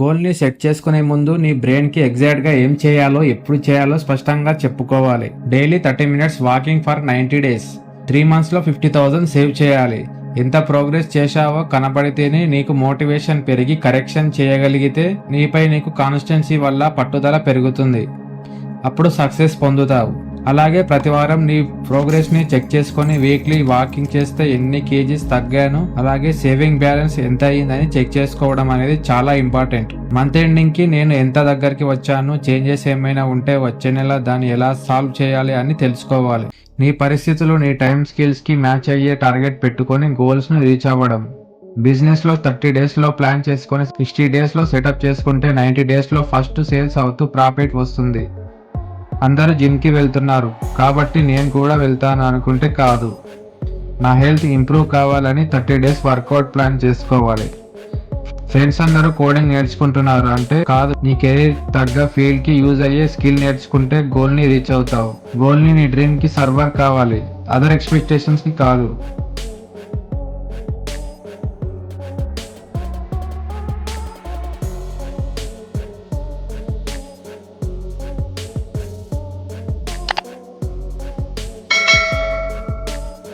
గోల్ని set చేసుకునే ముందు నీ బ్రెయిన్కి ఎగ్జాక్ట్గా ఏం చేయాలో ఎప్పుడు చేయాలో స్పష్టంగా చెప్పుకోవాలి. Daily 30 minutes walking for 90 days. 3 మంత్స్లో 50,000 సేవ్ చేయాలి. ఎంత ప్రోగ్రెస్ చేశావో కనబడితేనే నీకు మోటివేషన్ పెరిగి కరెక్షన్ చేయగలిగితే నీపై నీకు కాన్స్టెన్సీ వల్ల పట్టుదల పెరుగుతుంది. అప్పుడు సక్సెస్ పొందుతావు. అలాగే ప్రతివారం నీ ప్రోగ్రెస్ ని చెక్ చేసుకొని వీక్లీ వాకింగ్ చేస్తే ఎన్ని కేజీస్ తగ్గాను, అలాగే సేవింగ్ బ్యాలెన్స్ ఎంత అయ్యిందని చెక్ చేసుకోవడం అనేది చాలా ఇంపార్టెంట్. మంత్ ఎండింగ్ కి నేను ఎంత దగ్గరికి వచ్చాను, చేంజెస్ ఏమైనా ఉంటే వచ్చే నెల దాన్ని ఎలా సాల్వ్ చేయాలి అని తెలుసుకోవాలి. నీ పరిస్థితులు నీ టైం స్కిల్స్ కి మ్యాచ్ అయ్యే టార్గెట్ పెట్టుకొని గోల్స్ ను రీచ్ అవ్వడం. బిజినెస్ లో 30 డేస్ లో ప్లాన్ చేసుకొని 60 డేస్ లో సెటప్ చేసుకుంటే 90 డేస్ లో ఫస్ట్ సేల్స్ అవుతూ ప్రాఫిట్ వస్తుంది. అందరూ జిమ్కి వెళ్తున్నారు కాబట్టి నేను కూడా వెళ్తాను అనుకుంటే కాదు. నా హెల్త్ ఇంప్రూవ్ కావాలని 30 డేస్ వర్కౌట్ ప్లాన్ చేసుకోవాలి. ఫ్రెండ్స్ అందరూ కోడింగ్ నేర్చుకుంటున్నారు అంటే కాదు, నీ కెరీర్ తగ్గ ఫీల్డ్ కి యూజ్ అయ్యే స్కిల్ నేర్చుకుంటే గోల్ ని రీచ్ అవుతావు. గోల్ ని నీ డ్రీమ్ కి సర్వర్ కావాలి, అదర్ ఎక్స్పెక్టేషన్స్ కి కాదు.